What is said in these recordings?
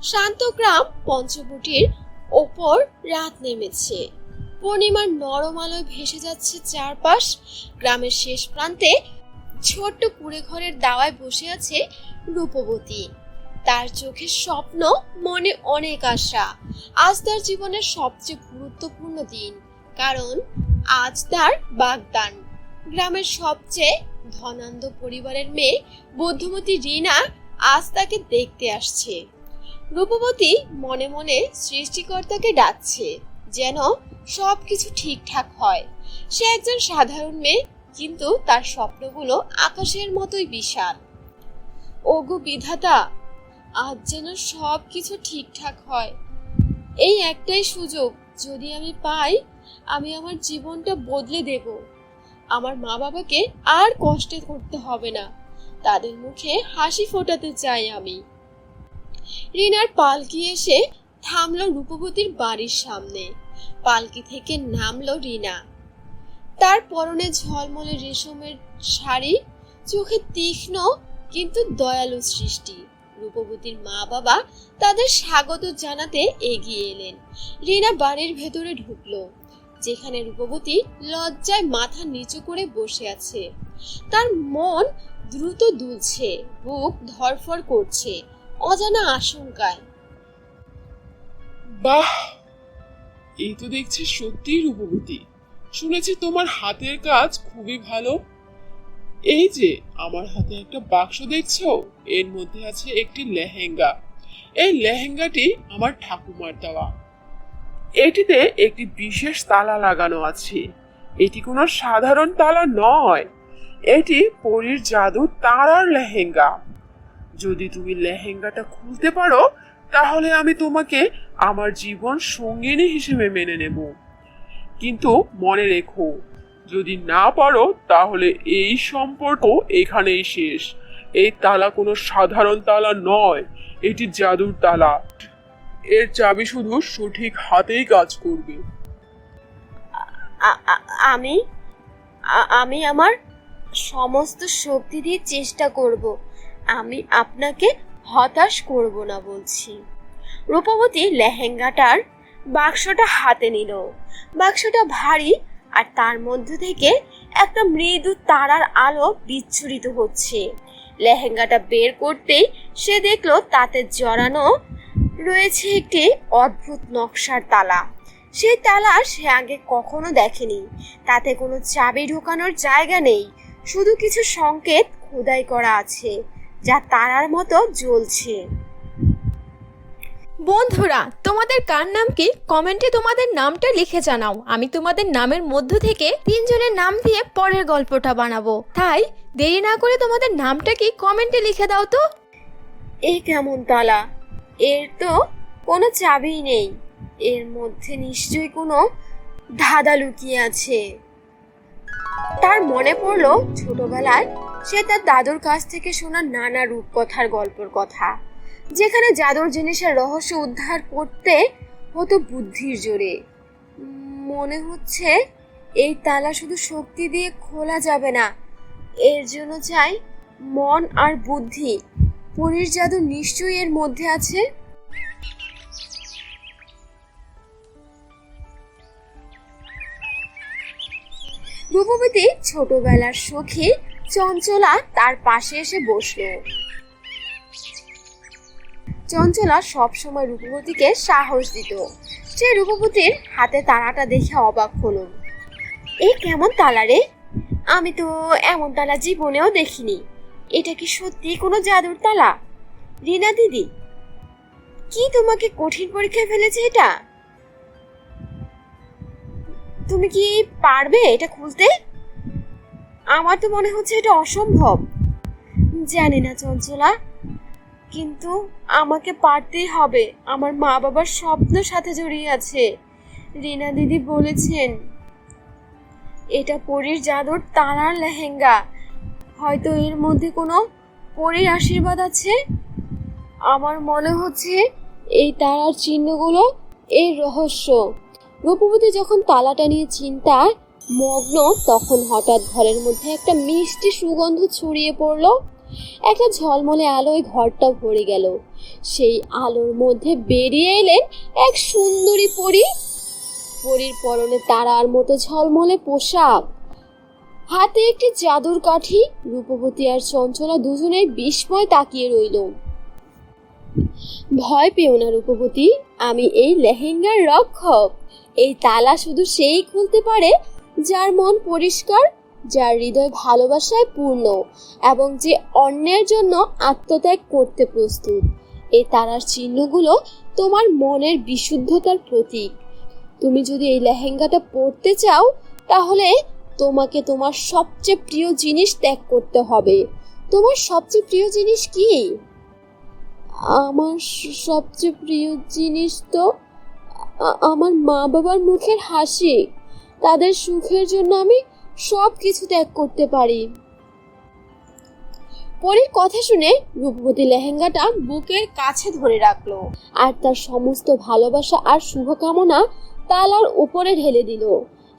শান্ত গ্রাম পঞ্চবটির ওপর রাত নেমেছে। পূর্ণিমার নরম আলোয় ভেসে যাচ্ছে চারপাশ। গ্রামের শেষ প্রান্তে ছোট্ট কুঁড়ে ঘরের দাওয়ায় বসে আছে রূপবতী। তার চোখে স্বপ্ন, মনে অনেক আশা। আজ তার জীবনের সবচেয়ে গুরুত্বপূর্ণ দিন, কারণ আজ তার বাগদান। গ্রামের সবচেয়ে ধনাঢ্য পরিবারের মেয়ে বুদ্ধিমতী রিনা আজ তাকে দেখতে আসছে। রূপবতী মনে মনে সৃষ্টিকর্তাকে ডাকছে যেন সবকিছু ঠিকঠাক হয়। সে একজন সাধারণ মেয়ে, কিন্তু তার স্বপ্নগুলো আকাশের মতোই বিশাল। ওগো বিধাতা, আজ যেন সবকিছু ঠিকঠাক হয়। এই একটাই সুযোগ, যদি আমি পাই, আমি আমার জীবনটা বদলে দেব। আমার মা বাবাকে আর কষ্ট করতে হবে না, তাদের মুখে হাসি ফোটাতে চাই আমি। রিনার পালকি এসে থামলো রূপবতীর বাড়ির সামনে। পালকি থেকে নামলো রিনা। তার পরনে ঝলমলে রেশমের শাড়ি, চোখে তীক্ষ্ণ কিন্তু দয়ালু সৃষ্টি। রূপবতীর মা বাবা তাদের স্বাগত জানাতে এগিয়ে এলেন। রিনা বাড়ির ভেতরে ঢুকলো, যেখানে রূপবতী লজ্জায় মাথা নিচু করে বসে আছে। তার মন দ্রুত দুলছে, বুক ধড়ফড় করছে অজানা আশঙ্কায়। বাহ, এই তো দেখছি সত্যিই রূপবতী। শুনেছি তোমার হাতের কাজ খুবই ভালো। এই যে আমার হাতে একটা বাক্স দেখছো, এর মধ্যে আছে একটি লেহেঙ্গা। এই লেহেঙ্গাটি আমার ঠাকুমার দেওয়া। এটিতে একটি বিশেষ তালা লাগানো আছে। এটি কোনো সাধারণ তালা নয়, এটি পরীর জাদু তারার লেহেঙ্গা। যদি তুমি লেহেঙ্গাটা খুলতে পারো, তাহলে আমি তোমাকে আমার জীবন সঙ্গিনী হিসেবে মেনে নেব। কিন্তু মনে রেখো, যদি না পারো তাহলে এই সম্পর্ক এখানেই শেষ। এই তালা কোনো সাধারণ তালা নয়, এটি জাদুর তালা। এর চাবি শুধু সঠিক হাতেই কাজ করবে। আমি আমি আমার সমস্ত শক্তি দিয়ে চেষ্টা করব। আমি আপনাকে হতাশ করব না বলছি। রূপবতী লেহেঙ্গাটার বাক্সটা হাতে নিল। বাক্সটা ভারী, আর তার মধ্যে থেকে একটা মৃদু তারার আলো বিচ্ছুরিত হচ্ছে। লেহেঙ্গাটা বের করতেই সে দেখলো তাতে জড়ানো রয়েছে একটি অদ্ভুত নকশার তালা। সেই তালা সে আগে কখনো দেখেনি। তাতে কোনো চাবি ঢোকানোর জায়গা নেই, শুধু কিছু সংকেত খোদাই করা আছে, যা তারার মতো জ্বলছে। বন্ধুরা, তোমাদের কার নাম কি কমেন্টে তোমাদের নামটা লিখে জানাও। আমি তোমাদের নামের মধ্য থেকে 3 জনের নাম দিয়ে পরের গল্পটা বানাবো, তাই দেরি না করে তোমাদের নামটা কি কমেন্টে লিখে দাও তো। এ কেমন তালা? এর তো কোনো চাবিই নেই। এর মধ্যে নিশ্চয়ই কোনো ধাঁধা লুকিয়ে আছে। তার মনে পড়লো ছোটবেলায় সে তার দাদুর কাছ থেকে শোনা নানা রূপকথার গল্পের কথা, যেখানে জাদুর জিনিসের রহস্য উদ্ধার করতে হতো বুদ্ধির জোরে। মনে হচ্ছে এই তালা শুধু শক্তি দিয়ে খোলা যাবে না, এর জন্য চাই মন আর বুদ্ধি। পরীর জাদু নিশ্চয়ই এর মধ্যে আছে। রূপবতী ছোটবেলার সখী চঞ্চলা তার পাশে এসে বসলো। চঞ্চলা সবসময় রূপবতীকে সাহস দিত। সে রূপবতীর হাতে তালাটা দেখে অবাক হলো। এ কেমন তালা রে? আমি তো এমন তালা জীবনেও দেখিনি। এটা কি সত্যি কোনো জাদুর তালা? রিনা দিদি, কি তোমাকে কঠিন পরীক্ষায় ফেলেছে এটা? তুমি কি পারবে এটা খুলতে? আমার তো মনে হচ্ছে এটা অসম্ভব। জানি না চঞ্চলা, কিন্তু আমাকে পারতেই হবে। আমার মা বাবার স্বপ্ন সাথে জড়িয়ে আছে। রিনা দিদি বলেছেন এটা পরীর জাদুর তারার লেহেঙ্গা। হয়তো এর মধ্যে কোনো পরীর আশীর্বাদ আছে। আমার মনে হচ্ছে এই তারার চিহ্নগুলো এই রহস্য। রূপবতী যখন তালাটা নিয়ে চিন্তায় মগ্ন, তখন হঠাৎ ঘরের মধ্যে একটা মিষ্টি সুগন্ধ ছড়িয়ে পড়লো। একটা ঝলমলে আলোয় ঘরটা ভরে গেল। সেই আলোর মধ্যে বেরিয়ে এলেন এক সুন্দরী পরী। পরীর পরনে তারার মতো ঝলমলে পোশাক, হাতে একটি জাদুর কাঠি। রূপবতী আর চঞ্চলা দুজনেই বিস্ময় তাকিয়ে রইল। ভয় পেও না রূপবতী, আমি এই লেহেঙ্গার রক্ষক। এই তালা শুধু সেই খুলতে পারে যার মন পরিষ্কার, যার হৃদয় ভালোবাসায় পূর্ণ এবং যে অন্যের জন্য আত্মত্যাগ করতে প্রস্তুত। এই তারার চিহ্নগুলো তোমার মনের বিশুদ্ধতার প্রতীক। তুমি যদি এই লেহেঙ্গাটা পরতে চাও, তাহলে তোমাকে তোমার সবচেয়ে প্রিয় জিনিস ত্যাগ করতে হবে। তোমার সবচেয়ে প্রিয় জিনিস কি? আমার সবচেয়ে প্রিয় জিনিস তো আমার মা বাবার মুখের হাসি। তাদের সুখের জন্য আমি সব কিছু ত্যাগ করতে পারি। পরীর কথা শুনে রূপবতী লেহেঙ্গাটা বুকের কাছে ধরে রাখলো আর তার সমস্ত ভালোবাসা আর শুভকামনা তালার উপরে ঢেলে দিল।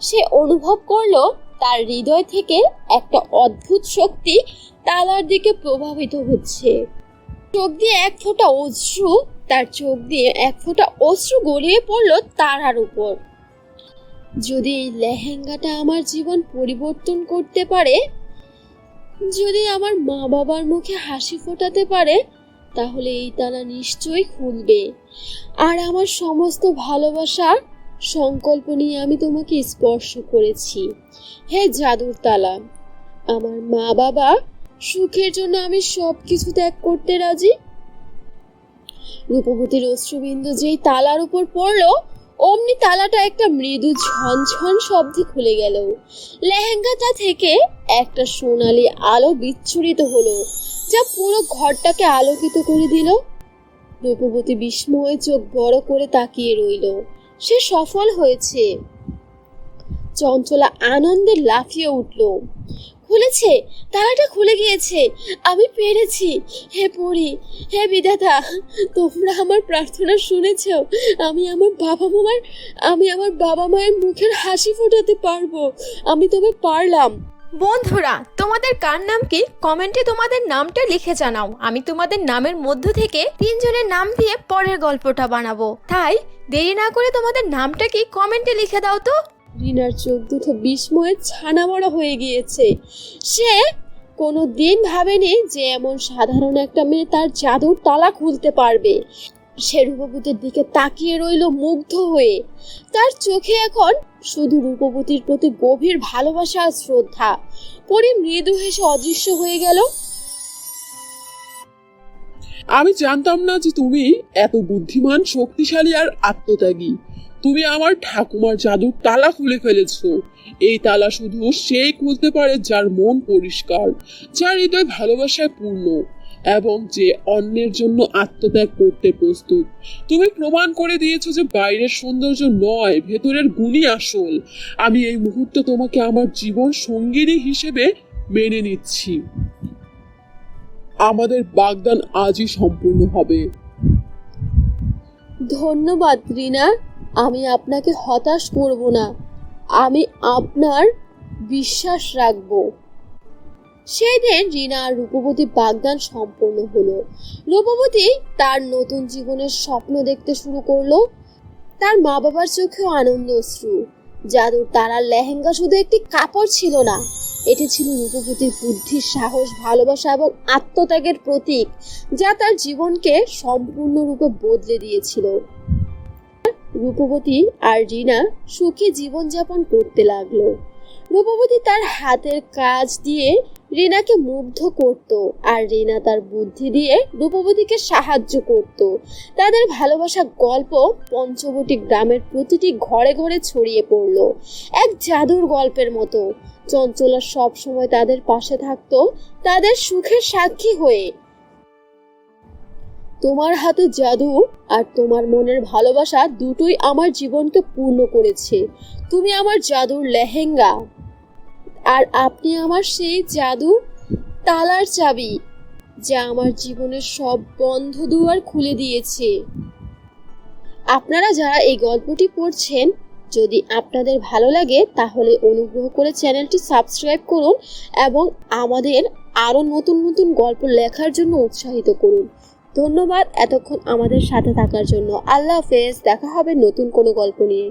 সে অনুভব করলো তার হৃদয় থেকে একটা অদ্ভুত শক্তি তালার দিকে প্রভাবিত হচ্ছে। তার চোখ দিয়ে এক ফোঁটা অশ্রু গড়িয়ে পড়লো তারার উপর। যদি এই লেহেঙ্গাটা আমার জীবন পরিবর্তন করতে পারে, যদি আমার মা বাবার মুখে হাসি ফোটাতে পারে, তাহলে এই তালা নিশ্চয়ই খুলবে। আর আমার সমস্ত ভালোবাসার সংকল্প নিয়ে আমি তোমাকে স্পর্শ করেছি। হে জাদুর তালা, আমার মা বাবা সুখের জন্য আমি সবকিছু ত্যাগ করতে রাজি। রূপবতীর অশ্রুবিন্দু যেই তালার উপর পড়লো, অমনি তালাটা একটা মৃদু ঝনঝন শব্দে খুলে গেল। লেহেঙ্গাটা থেকে একটা সোনালি আলো বিচ্ছুরিত হলো, যা পুরো ঘরটাকে আলোকিত করে দিল। রূপবতী বিস্ময়ে চোখ বড় করে তাকিয়ে রইল। সে সফল হয়েছে। চঞ্চলা আনন্দে লাফিয়ে উঠল। খুলেছে, তালাটা খুলে গিয়েছে, আমি পেরেছি। হে পরী, হে বিধাতা, তোমরা আমার প্রার্থনা শুনেছো। আমি আমার বাবা মায়ের মুখের হাসি ফোটাতে পারবো। আমি তবে পারলাম। বন্ধুরা, তোমাদের কার নাম কি কমেন্টে তোমাদের নামটা লিখে জানাও। আমি তোমাদের নামের মধ্য থেকে 3 জনের নাম দিয়ে পরের গল্পটা বানাবো। তাই দেরি না করে তোমাদের নামটা কি কমেন্টে লিখে দাও তো। রিনার চোখ দুটো বিস্ময়ে ছানা বড় হয়ে গিয়েছে। সে কোনো দিন ভাবেনি যে এমন সাধারণ একটা মেয়ে তার জাদুর তালা খুলতে পারবে। সে রূপবতীর দিকে তাকিয়ে রইল মুগ্ধ হয়ে। তার চোখে এখন শুধু রূপবতীর প্রতি গভীর ভালোবাসা আর শ্রদ্ধা। পরে মৃদু হেসে অদৃশ্য হয়ে গেল। আমি জানতাম না যে তুমি এত বুদ্ধিমান, শক্তিশালী আর আত্মত্যাগী। তুমি আমার ঠাকুমার জাদুর তালা খুলে ফেলেছো। এই তালা শুধু সেই খুলতে পারে যার মন পরিষ্কার, যার হৃদয় ভালোবাসায় পূর্ণ এবং যে অন্যের জন্য আত্মত্যাগ করতে প্রস্তুত। তুমি প্রমাণ করে দিয়েছো যে বাইরের সৌন্দর্য নয়, ভেতরের গুণই আসল। আমি এই মুহূর্তে তোমাকে আমার জীবন সঙ্গিনী হিসেবে মেনে নিচ্ছি। আমাদের বাগদান আজই সম্পূর্ণ হবে। ধন্যবাদ রিনা, আমি আপনাকে হতাশ করব না। আমি আপনার বিশ্বাস রাখব। সেই দিন রিনা আর রূপবতী বাগদান সম্পূর্ণ হলো। রূপবতী তার নতুন জীবনের স্বপ্ন দেখতে শুরু করলো। তার মা বাবার চোখেও আনন্দ অশ্রু। জাদুর তারার লেহেঙ্গা শুধু একটি কাপড় ছিল না, এটি ছিল রূপবতীর বুদ্ধি, সাহস, ভালোবাসা এবং আত্মত্যাগের প্রতীক, যা তার জীবনকে সম্পূর্ণরূপে বদলে দিয়েছিল। রূপবতী আর রিনা সুখী জীবনযাপন করতে লাগলো। রূপবতী তার হাতের কাজ দিয়ে রিনাকে মুগ্ধ করত, আর রিনা তার বুদ্ধি দিয়ে রূপবতীকে সাহায্য করত। তাদের ভালোবাসার গল্প পঞ্চবটি গ্রামের প্রতিটি ঘরে ঘরে ছড়িয়ে পড়ল, এক জাদুর গল্পের মতো। চঞ্চলা সব সময় তাদের পাশে থাকতো, তাদের সুখের সাক্ষী হয়ে। তোমার হাতে জাদু আর তোমার মনের ভালোবাসা দুটোই আমার জীবনকে পূর্ণ করেছে। তুমি আমার জাদুর লেহেঙ্গা, আর আপনি আমার সেই জাদু তালার চাবি, যা আমার জীবনের সব বন্ধ দুয়ার খুলে দিয়েছে। আপনারা যারা এই গল্পটি পড়ছেন, যদি আপনাদের ভালো লাগে তাহলে অনুগ্রহ করে চ্যানেলটি সাবস্ক্রাইব করুন এবং আমাদের আরও নতুন নতুন গল্প লেখার জন্য উৎসাহিত করুন। ধন্যবাদ এতক্ষণ আমাদের সাথে থাকার জন্য। আল্লাহ হাফেজ, দেখা হবে নতুন কোনো গল্প নিয়ে।